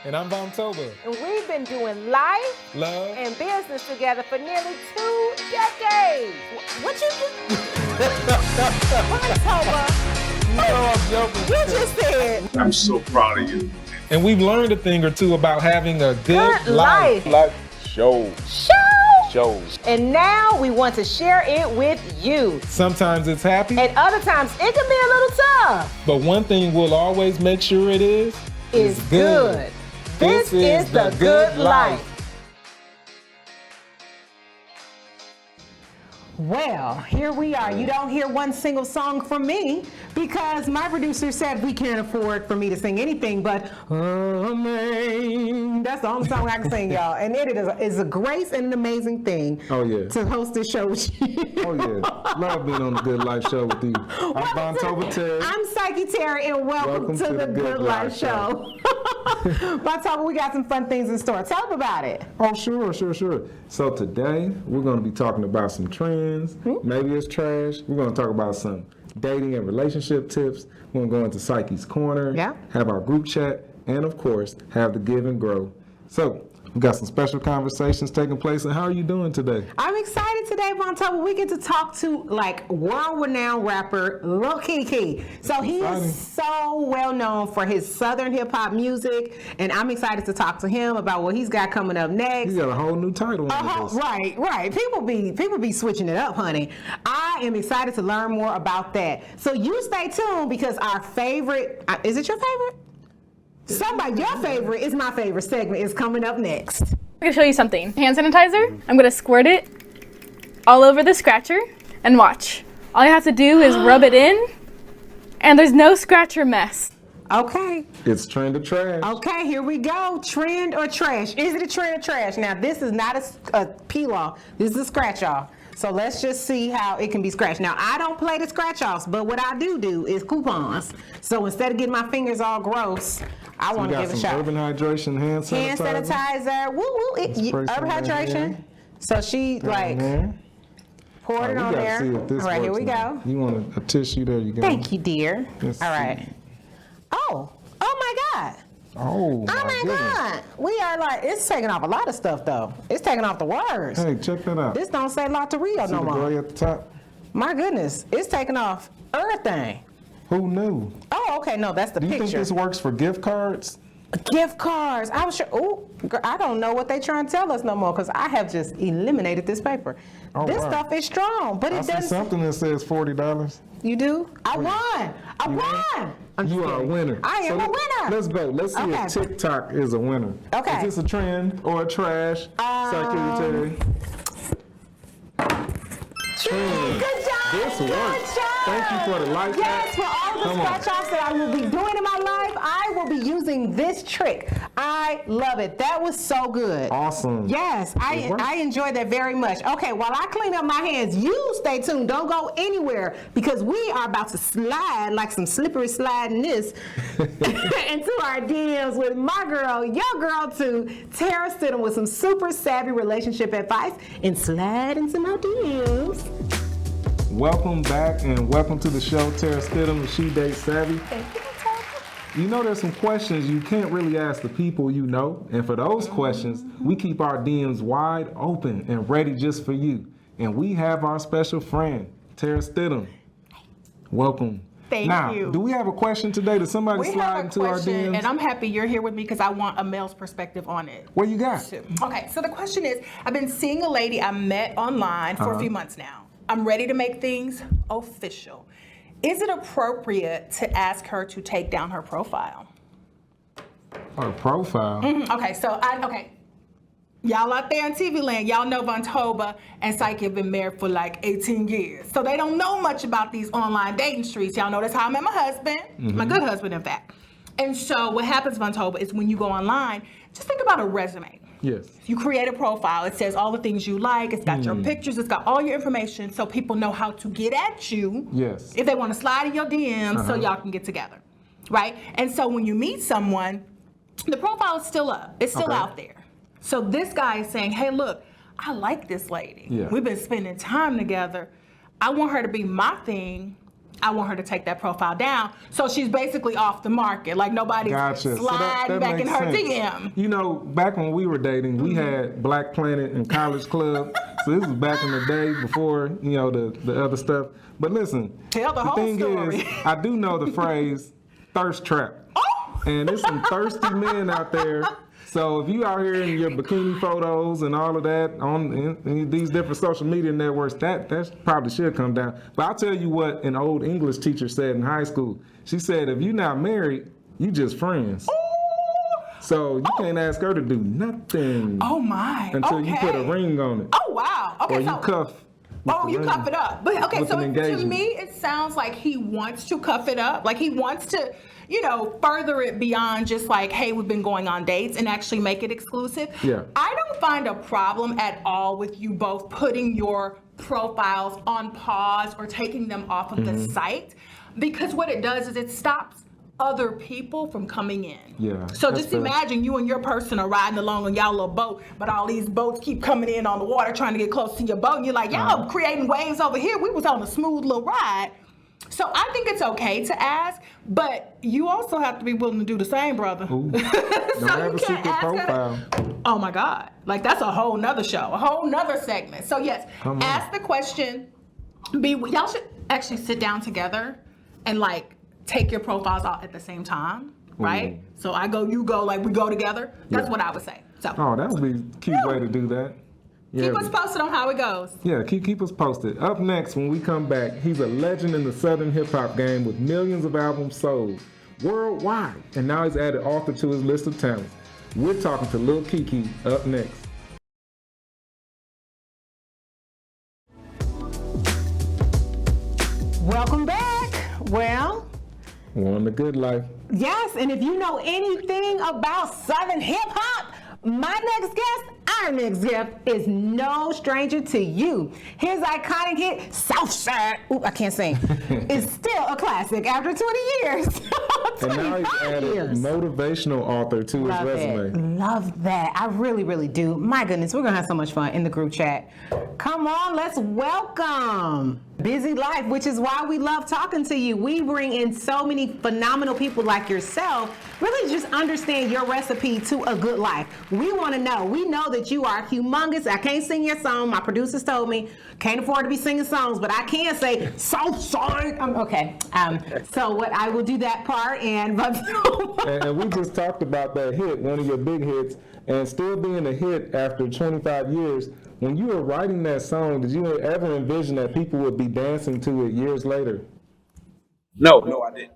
And I'm Vontoba. And we've been doing life, love, and business together for nearly 2 decades. What you just... Vontoba. You know I'm joking. You just said. I'm so proud of you. And we've learned a thing or two about having a good life. Shows. And now we want to share it with you. Sometimes it's happy, And other times it can be a little tough. but one thing we'll always make sure it is Good. This is the good life. Well, here we are. You don't hear one single song from me because my producer said we can't afford for me to sing anything but Amen. That's the only song I can sing, y'all. And it is a grace and an amazing thing to host this show with you. Oh, yeah. Love being on the Good Life Show with you. I'm Vontoba Terry. I'm Psychotherapist, and welcome to the Good Life Show. Vontoba, we got some fun things in store. Tell them about it. Oh, sure. So today, we're going to be talking about some trends. Maybe it's trash. We're going to talk about some dating and relationship tips. We're going to go into Psyche's Corner, have our group chat, and of course, have the give and grow. So, we got some special conversations taking place. And how are you doing today? I'm excited today, Vontoba. We get to talk to world-renowned rapper Lil Keke. So he is so well known for his Southern hip hop music, and I'm excited to talk to him about what he's got coming up next. He's got a whole new title. Right. People be switching it up, honey. I am excited to learn more about that. So you stay tuned because our favorite, is it your favorite? Your favorite is my favorite segment is coming up next. I'm gonna show you something. Hand sanitizer. I'm gonna squirt it all over the scratcher and watch. All you have to do is rub it in and there's no scratch or mess. Okay. It's trend or trash. Okay, here we go. Trend or trash. Is it a trend or trash? Now, this is not a peel-off. This is a scratch-off. So let's just see how it can be scratched. Now, I don't play the scratch-offs, but what I do is coupons. So instead of getting my fingers all gross, I want to give it a shot. Urban Hydration hand sanitizer. Hand sanitizer. Woo. Urban Hydration. So she poured it on there. All right, here we go. You want a tissue? There you go. Thank you, dear. Let's all right. see. Oh my God. Oh my God. We are it's taking off a lot of stuff though. It's taking off the words. Hey, check that out. This don't say Lotterio no more. See the gray at the top? My goodness, it's taking off everything. Who knew? Oh, okay, no, that's the picture. picture. Do you think this works for gift cards? Gift cards. I'm sure. Oh, I don't know what they trying to tell us no more because I have just eliminated this paper. This stuff is strong, but it doesn't. I see something that says $40. You do? I won. You are a winner. I am a winner. Let's go. Let's see if TikTok is a winner. Okay. Is this a trend or a trash? Secretary. Good job. This works. Thank you for the life hack. Yes, for all the scratch-offs that I will be doing in my life, I will be using this trick. I love it. That was so good. Awesome. Yes, I enjoyed that very much. Okay, while I clean up my hands, you stay tuned. Don't go anywhere because we are about to slide like some slippery slidiness into our DMs with my girl, your girl too, Tera Stidum with some super savvy relationship advice and slide into my DMs. Welcome back and welcome to the show, Tera Stidum, She Dates Savvy. Thank you. You know there's some questions you can't really ask the people you know, and for those questions, we keep our DMs wide open and ready just for you. And we have our special friend, Tera Stidum. Welcome. Thank you. Now, do we have a question today? Did somebody slide into our DMs? And I'm happy you're here with me because I want a male's perspective on it. What you got? Okay, so the question is, I've been seeing a lady I met online for a few months now. I'm ready to make things official. Is it appropriate to ask her to take down her profile? Her profile? Okay. Y'all out there in TV land, y'all know Vontoba and Psyche have been married for like 18 years. So they don't know much about these online dating streets. Y'all know that's how I met my husband, my good husband, in fact. And so what happens, Vontoba, is when you go online, just think about a resume. Yes. You create a profile. It says all the things you like. It's got your pictures. It's got all your information so people know how to get at you. Yes. If they want to slide in your DMs so y'all can get together, right? And so when you meet someone, the profile is still up. It's still out there. So this guy is saying, hey, look, I like this lady. Yeah. We've been spending time together. I want her to be my thing, I want her to take that profile down. So she's basically off the market. Like nobody's sliding back in her DM. You know, back when we were dating, we had Black Planet and College Club. So this was back in the day before, you know, the other stuff. But listen, tell the whole thing story. Is, I do know the phrase thirst trap. Oh! And there's some thirsty men out there. So if you out here in your bikini photos and all of that on in these different social media networks, that probably should come down. But I'll tell you what an old English teacher said in high school. She said, if you're not married, you just friends. So you can't ask her to do nothing. Oh my! Until you put a ring on it. Oh wow! Okay, or you cuff. Oh, you cuff it up. But okay, so to me, it sounds like he wants to cuff it up. Like he wants to, you know, further it beyond just like, hey, we've been going on dates and actually make it exclusive. Yeah. I don't find a problem at all with you both putting your profiles on pause or taking them off of the site, because what it does is it stops other people from coming in. Yeah. So just imagine you and your person are riding along on y'all little boat, but all these boats keep coming in on the water trying to get close to your boat. And you're like, y'all creating waves over here. We was on a smooth little ride. So I think it's okay to ask, but you also have to be willing to do the same, brother. Ooh. So Don't have a secret profile. Oh my God. Like that's a whole nother show, a whole nother segment. So yes, ask the question. Y'all should actually sit down together and like take your profiles out at the same time, right? Ooh. So I go, you go, like we go together. That's what I would say. So. Oh, that would be a cute way to do that. Yeah, keep us posted on how it goes. Yeah, keep us posted. Up next, when we come back, he's a legend in the Southern hip-hop game with millions of albums sold worldwide. And now he's added author to his list of talents. We're talking to Lil Keke up next. Welcome back. Well, we're on the good life. Yes, and if you know anything about Southern hip-hop, my next guest, our next guest, is no stranger to you. His iconic hit, Southside, I can't sing, is still a classic after 20 years. And now he's added motivational author to his resume. Love that. I really, really do. My goodness, we're going to have so much fun in the group chat. Come on, let's welcome Busy Life, which is why we love talking to you. We bring in so many phenomenal people like yourself, really just understand your recipe to a good life. We want to know. We know that you are humongous. I can't sing your song. My producers told me can't afford to be singing songs, but I can say Southside. Okay. So what I will do that part and we just talked about that hit, one of your big hits, and still being a hit after 25 years. When you were writing that song, did you ever envision that people would be dancing to it years later? No, I didn't.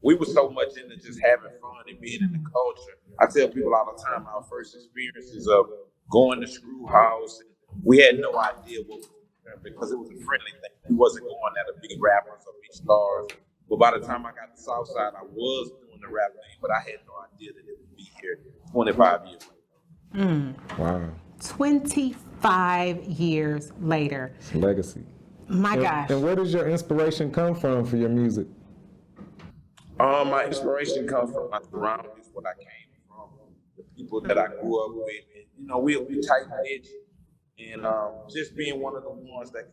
We were so much into just having fun and being in the culture. I tell people all the time our first experiences of going to Screw House, we had no idea what we were doing because it was a friendly thing. We wasn't going at a big rappers or big stars. But by the time I got to Southside, I was doing the rap thing, but I had no idea that it would be here 25 years later. Wow. 25 years later. It's a legacy. My gosh. And where does your inspiration come from for your music? My inspiration comes from my surroundings, what I came from, the people that I grew up with. And, you know, we'll be tight-knit, and just being one of the ones that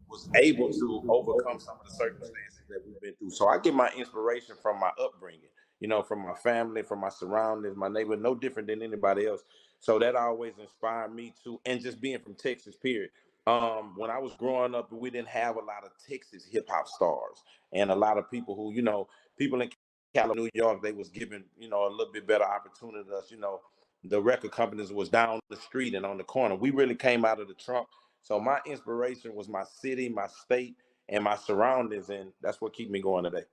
was able to overcome some of the circumstances that we've been through. So I get my inspiration from my upbringing, you know, from my family, from my surroundings, my neighbor, no different than anybody else. So that always inspired me to, and just being from Texas, period. When I was growing up, we didn't have a lot of Texas hip hop stars and a lot of people who, you know, people in California, New York, they was given, you know, a little bit better opportunity to us. You know, the record companies was down the street and on the corner. We really came out of the trunk. So my inspiration was my city, my state, and my surroundings, and that's what keep me going today.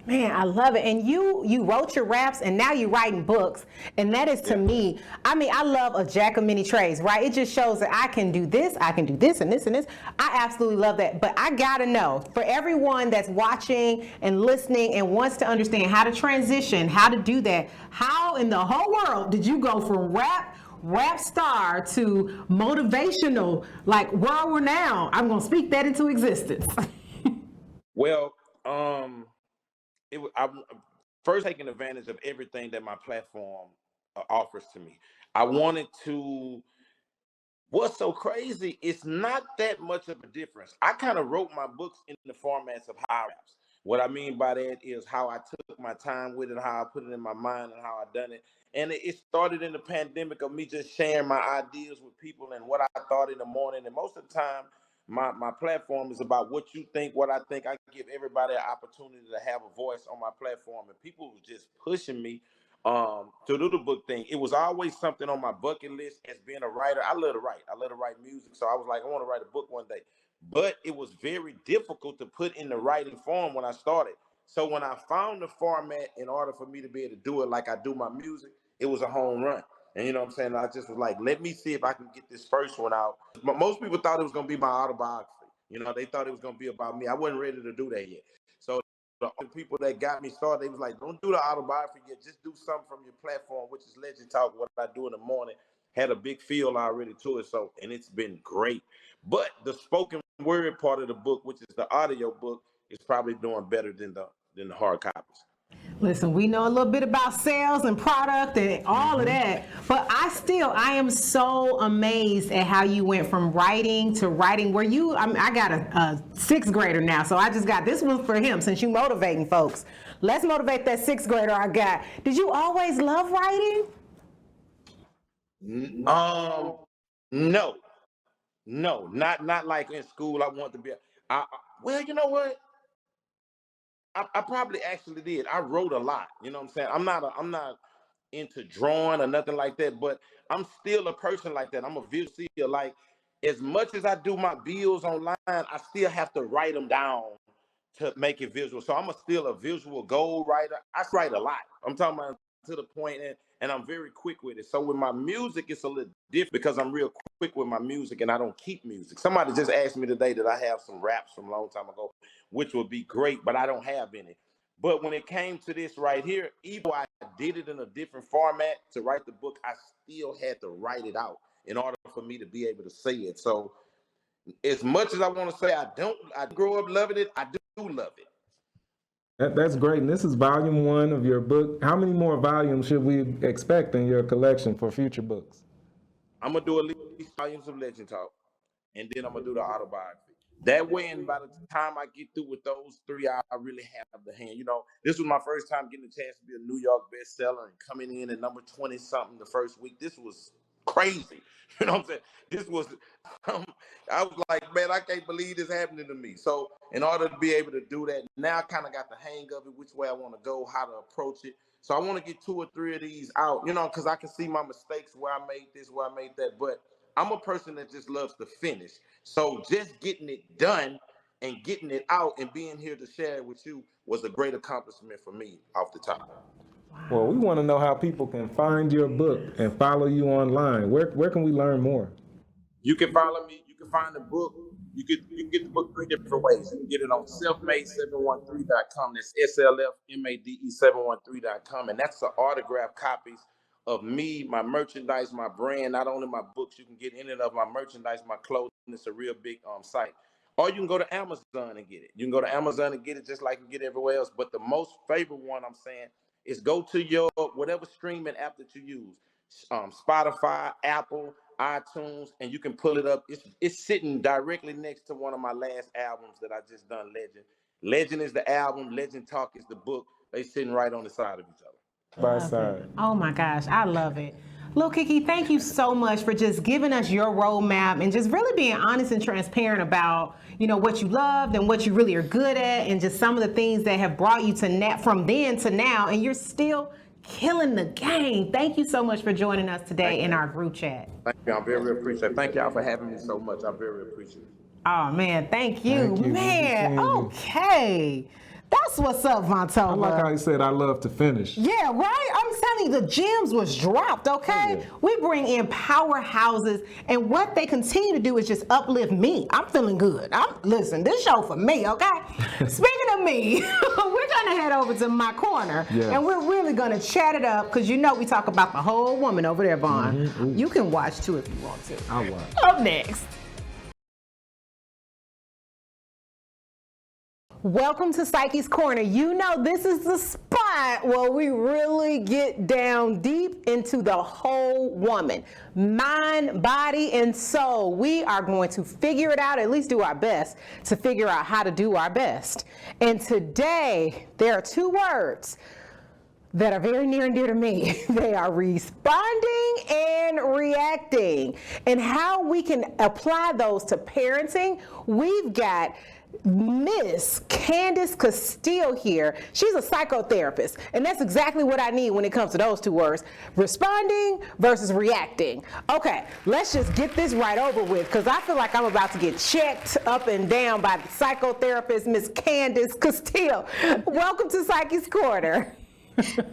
Man, I love it. And you wrote your raps and now you're writing books. And that is to me, I mean, I love a jack of many trades, right? It just shows that I can do this and this and this and this. I absolutely love that. But I gotta know, for everyone that's watching and listening and wants to understand how to transition, how to do that, how in the whole world did you go from rap star to motivational, like where we're now? I'm gonna speak that into existence. Well, I'm first taking advantage of everything that my platform offers to me. I wanted to What's so crazy, it's not that much of a difference. I kind of wrote my books in the formats of high raps. What I mean by that is how I took my time with it, how I put it in my mind, and how I done it. And it started in the pandemic of me just sharing my ideas with people and what I thought in the morning. And most of the time, my platform is about what you think, what I think. I give everybody an opportunity to have a voice on my platform. And people were just pushing me to do the book thing. It was always something on my bucket list as being a writer. I love to write. I love to write music. So I was like, I want to write a book one day. But it was very difficult to put in the writing form when I started. So when I found the format in order for me to be able to do it like I do my music, it was a home run. And you know what I'm saying? I just was like, let me see if I can get this first one out. But most people thought it was going to be my autobiography. You know, they thought it was going to be about me. I wasn't ready to do that yet. So the people that got me started, they was like, don't do the autobiography yet. Just do something from your platform, which is Legend Talk, what I do in the morning. Had a big feel already to it. So, and it's been great. But the spoken word part of the book, which is the audio book, is probably doing better than the hard copies. Listen, we know a little bit about sales and product and all of that, but I am so amazed at how you went from writing to writing. I got a sixth grader now, so I just got this one for him since you motivating folks. Let's motivate that sixth grader I got. Did you always love writing? No, not like in school. I want to be. Well, you know what? I probably actually did. I wrote a lot. You know what I'm saying? I'm not into drawing or nothing like that, but I'm still a person like that. I'm a visual seer. Like, as much as I do my bills online, I still have to write them down to make it visual. So I'm still a visual goal writer. I write a lot. I'm talking about to the point, and I'm very quick with it. So with my music, it's a little different because I'm real quick with my music and I don't keep music. Somebody just asked me today that I have some raps from a long time ago, which would be great, but I don't have any. But when it came to this right here, even though I did it in a different format to write the book, I still had to write it out in order for me to be able to say it. So as much as I want to say I grew up loving it, I do love it. That's great. And this is volume 1 of your book. How many more volumes should we expect in your collection for future books? I'm going to do at least volumes of Legend Talk, and then I'm going to do the autobiography. That way, and by the time I get through with those 3, I really have the hand. You know, this was my first time getting a chance to be a New York bestseller and coming in at number 20-something the first week. This was crazy. You know what I'm saying? This was, I was like, man, I can't believe this happening to me. So in order to be able to do that, now I kind of got the hang of it, which way I want to go, how to approach it. So I want to get 2 or 3 of these out, you know, because I can see my mistakes, where I made this, where I made that. But I'm a person that just loves to finish. So just getting it done and getting it out and being here to share it with you was a great accomplishment for me off the top. Well, we want to know how people can find your book and follow you online. Where can we learn more? You can follow me. You can find the book. You can get the book 3 different ways. You can get it on selfmade713.com. That's SLFMADE713.com. And that's the autographed copies of me, my merchandise, my brand, not only my books. You can get any of my merchandise, my clothing. It's a real big site. Or you can go to Amazon and get it. You can go to Amazon and get it just like you get everywhere else. But the most favorite one I'm saying is go to your whatever streaming app that you use, Spotify, Apple, iTunes, and you can pull it up. It's sitting directly next to one of my last albums that I just done, Legend. Legend is the album, Legend Talk is the book. They sitting right on the side of each other. By side. Oh my gosh, I love it. Lil Keke, thank you so much for just giving us your roadmap and just really being honest and transparent about, you know, what you loved and what you really are good at and just some of the things that have brought you to from then to now, and you're still killing the game. Thank you so much for joining us today in our group chat. Thank you. I'm very appreciative. Thank y'all for having me so much. I'm very appreciative. Oh man, thank you. Man, okay. That's what's up, Vontoba. I like how he said, I love to finish. Yeah, right? I'm telling you, the gems was dropped, okay? Yeah. We bring in powerhouses, and what they continue to do is just uplift me. I'm feeling good. Listen, this show for me, okay? Speaking of me, we're going to head over to my corner, and we're really going to chat it up, because you know we talk about the whole woman over there, Vaughn. You can watch, too, if you want to. I'll watch. Up next. Welcome to Psyche's Corner. You know this is the spot where we really get down deep into the whole woman. Mind, body, and soul. We are going to figure it out, at least do our best, to figure out how to do our best. And today, there are two words that are very near and dear to me. They are responding and reacting. And how we can apply those to parenting, we've got Miss Candice Castille here. She's a psychotherapist, and that's exactly what I need when it comes to those two words, responding versus reacting. Okay, let's just get this right over with, because I feel like I'm about to get checked up and down by the psychotherapist, Miss Candice Castille. Welcome to Psyche's Corner.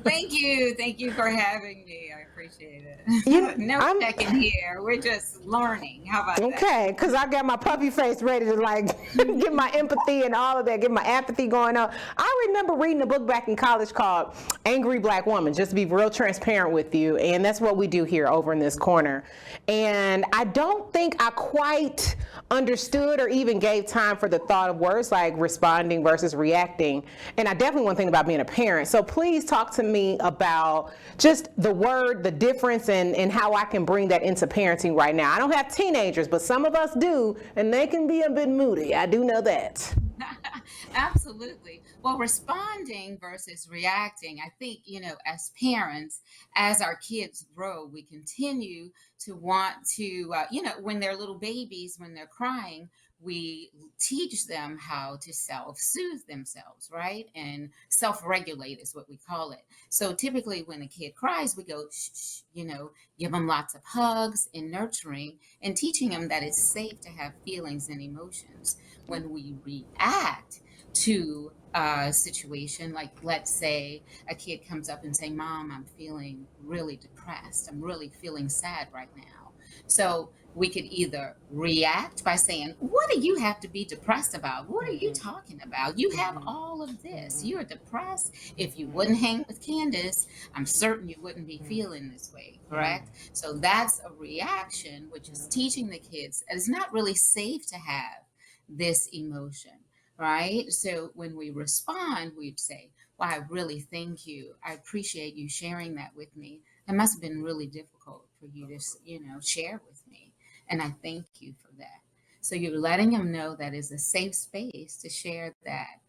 Thank you for having me. I appreciate it. No checking here. We're just learning. How about that? Okay, because I got my puppy face ready to like get my empathy and all of that, get my apathy going on. I remember reading a book back in college called Angry Black Woman, just to be real transparent with you, and that's what we do here over in this corner. And I don't think I quite understood or even gave time for the thought of words like responding versus reacting. And I definitely want to think about being a parent. So please talk to me about just the word, the difference, and how I can bring that into parenting right now. I don't have teenagers, but some of us do, and they can be a bit moody. I do know that. Absolutely. Well, responding versus reacting, I think, as parents, as our kids grow, we continue to want to, when they're little babies, when they're crying, we teach them how to self-soothe themselves, right? And self-regulate is what we call it. So typically when a kid cries, we go, shh, give them lots of hugs and nurturing and teaching them that it's safe to have feelings and emotions. When we react to a situation, like let's say a kid comes up and say, Mom, I'm feeling really depressed. I'm really feeling sad right now. So we could either react by saying, what do you have to be depressed about? What are you talking about? You have all of this. You're depressed. If you wouldn't hang with Candice, I'm certain you wouldn't be feeling this way, correct? So that's a reaction, which is teaching the kids that it's not really safe to have this emotion, right? So when we respond, we'd say, well, I really thank you. I appreciate you sharing that with me. It must have been really difficult for you to, share with me. And I thank you for that. So you're letting them know that it's a safe space to share that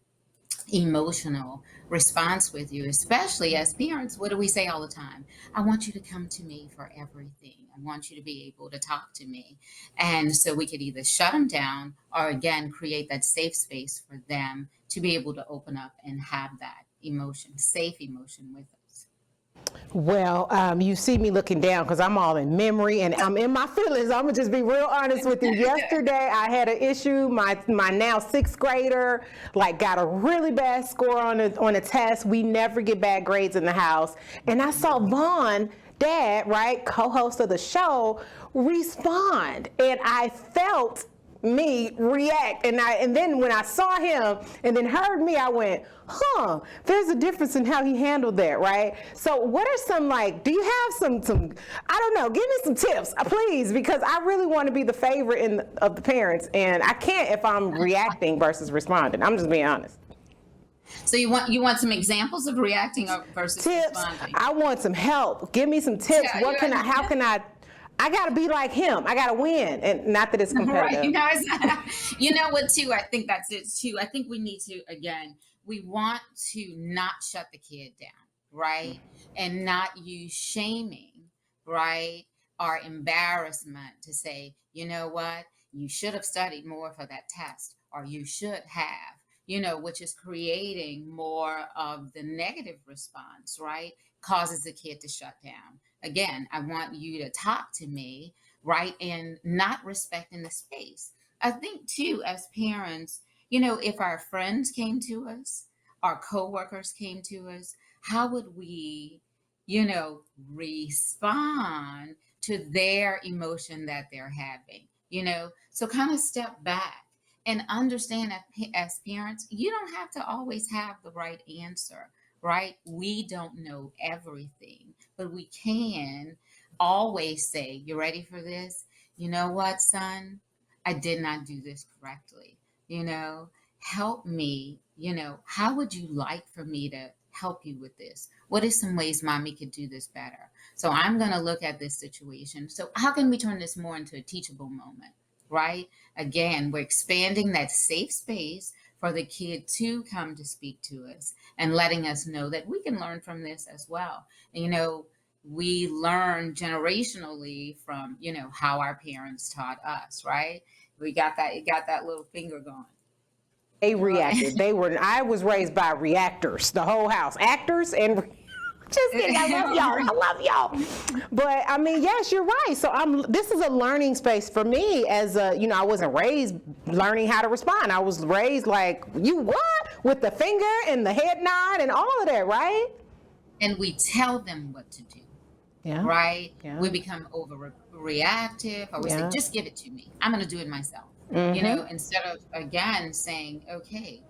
emotional response with you, especially as parents. What do we say all the time? I want you to come to me for everything. I want you to be able to talk to me. And so we could either shut them down or again, create that safe space for them to be able to open up and have that emotion, safe emotion with us. Well, you see me looking down because I'm all in memory and I'm in my feelings. I'm gonna just be real honest with you. Yesterday, I had an issue. My now 6th grader got a really bad score on a test. We never get bad grades in the house. And I saw Vaughn, Dad, right, co-host of the show, respond, and I felt me react, and then when I saw him and then heard me, I went, there's a difference in how he handled that, right? So what are some, do you have some I don't know, give me some tips, please, because I really want to be the favorite of the parents, and I can't if I'm reacting versus responding. I'm just being honest. So you want some examples of reacting versus tips, responding? I want some help. Give me some tips. Yeah, how can I got to be like him. I got to win. And not that it's competitive. Right. You know what, too? I think that's it, too. I think we need to, again, we want to not shut the kid down, right? And not use shaming, right? Or embarrassment to say, you know what? You should have studied more for that test, or you should have, which is creating more of the negative response, right? Causes the kid to shut down. Again, I want you to talk to me, right? And not respecting the space. I think too, as parents, if our friends came to us, our coworkers came to us, how would we, respond to their emotion that they're having, So kind of step back and understand as parents, you don't have to always have the right answer. Right? We don't know everything, but we can always say, you ready for this? You know what, son? I did not do this correctly, help me, how would you like for me to help you with this? What are some ways mommy could do this better? So I'm going to look at this situation. So how can we turn this more into a teachable moment, right? Again, we're expanding that safe space for the kid to come to speak to us and letting us know that we can learn from this as well. And, we learn generationally from, how our parents taught us, right? We got that little finger going. They reacted. I was raised by reactors, the whole house. Actors and just kidding. I love y'all. But I mean, yes, you're right. So this is a learning space for me as I wasn't raised learning how to respond. I was raised like, you what? With the finger and the head nod and all of that, right? And we tell them what to do. Yeah. Right? Yeah. We become overreactive, or we say, just give it to me. I'm going to do it myself. Mm-hmm. Instead of, again, saying, okay,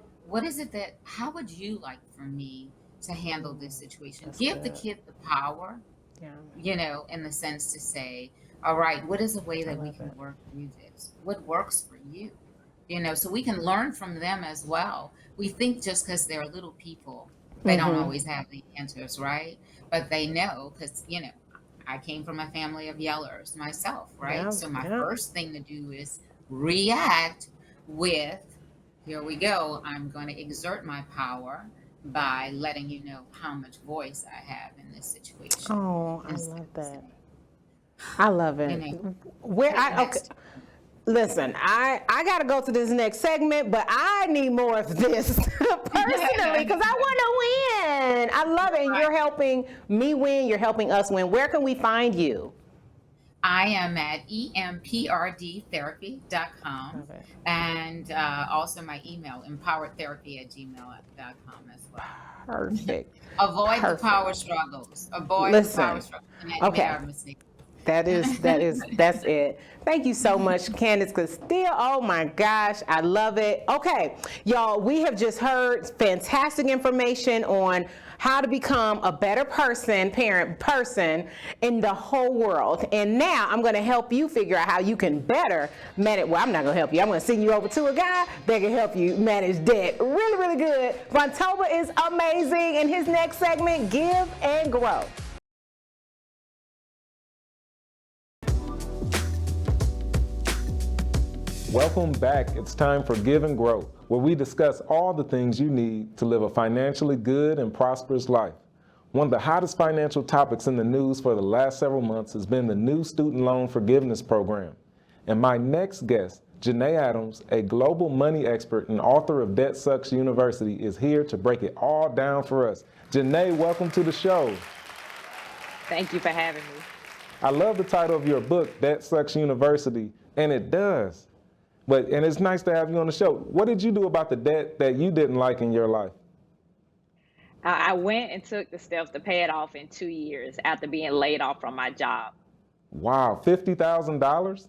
how would you like for me to handle this situation? That's Give the kid the power, in the sense to say, all right, what is a way that we can work through this? What works for you? So we can learn from them as well. We think just because they're little people, they don't always have the answers, right? But they know, because, I came from a family of yellers myself, right? Yeah, so my first thing to do is react with, here we go, I'm going to exert my power by letting you know how much voice I have in this situation. Oh, I love that. I love it. Listen, I got to go to this next segment, but I need more of this personally because I want to win. I love it. And you're helping me win. You're helping us win. Where can we find you? I am at emprdtherapy.com and also my email, empoweredtherapy@gmail.com as well. Perfect. Avoid the power struggles. The power struggles. Okay. That's it. Thank you so much, Candice Castille. Oh my gosh, I love it. Okay, y'all, we have just heard fantastic information on how to become a better person in the whole world. And now I'm going to help you figure out how you can better manage. Well, I'm not going to help you. I'm going to send you over to a guy that can help you manage debt. Really, really good. Vontoba is amazing. In his next segment, Give and Grow. Welcome back. It's time for Give and Grow, where we discuss all the things you need to live a financially good and prosperous life. One of the hottest financial topics in the news for the last several months has been the new student loan forgiveness program. And my next guest, Janae Adams, a global money expert and author of Debt Sucks University, is here to break it all down for us. Janae, welcome to the show. Thank you for having me. I love the title of your book, Debt Sucks University, and it does. And it's nice to have you on the show. What did you do about the debt that you didn't like in your life? I went and took the steps to pay it off in 2 years after being laid off from my job. Wow, $50,000?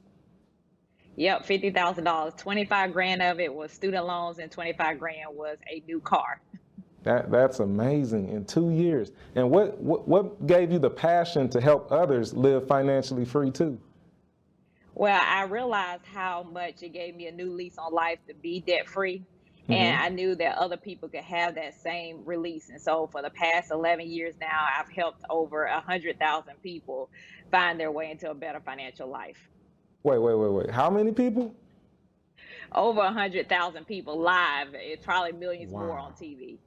Yep, $50,000. 25 grand of it was student loans and 25 grand was a new car. That's amazing, in 2 years. And what gave you the passion to help others live financially free too? Well, I realized how much it gave me a new lease on life to be debt-free. Mm-hmm. And I knew that other people could have that same release. And so for the past 11 years now, I've helped over 100,000 people find their way into a better financial life. Wait. How many people? Over 100,000 people live. It's probably millions more on TV.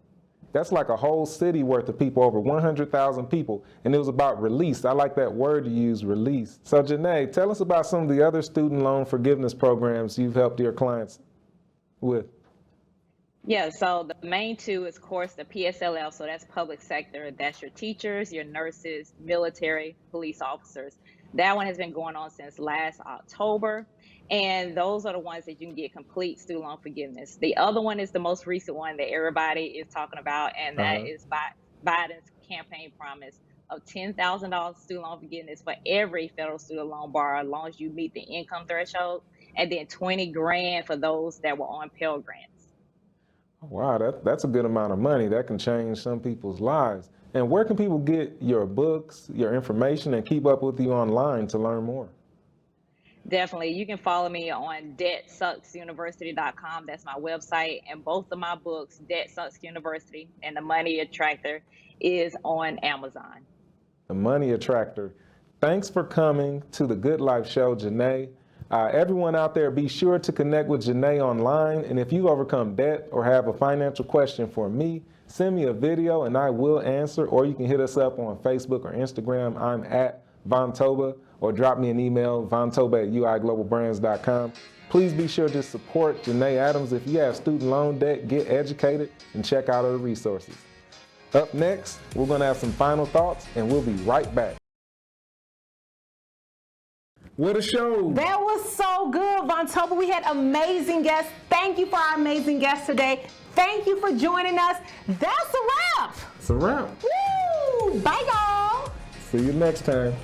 That's like a whole city worth of people, over 100,000 people. And it was about release. I like that word you use, release. So Janae, tell us about some of the other student loan forgiveness programs you've helped your clients with. Yeah, so the main two is, of course, the PSLF. So that's public sector. That's your teachers, your nurses, military, police officers. That one has been going on since last October. And those are the ones that you can get complete student loan forgiveness. The other one is the most recent one that everybody is talking about, and that is Biden's campaign promise of $10,000 student loan forgiveness for every federal student loan borrower, as long as you meet the income threshold, and then 20 grand for those that were on Pell Grants. Wow, that's a good amount of money. That can change some people's lives. And where can people get your books, your information, and keep up with you online to learn more? Definitely. You can follow me on debtsucksuniversity.com. That's my website. And both of my books, Debt Sucks University and The Money Attractor, is on Amazon. The Money Attractor. Thanks for coming to the Good Life Show, Janae. Everyone out there, be sure to connect with Janae online. And if you overcome debt or have a financial question for me, send me a video and I will answer. Or you can hit us up on Facebook or Instagram. I'm at Vontoba, or drop me an email, vontoba@uiglobalbrands.com. Please be sure to support Janae Adams. If you have student loan debt, get educated and check out other resources. Up next, we're going to have some final thoughts and we'll be right back. What a show. That was so good, Vontoba. We had amazing guests. Thank you for our amazing guests today. Thank you for joining us. That's a wrap. It's a wrap. Woo! Bye, y'all. See you next time.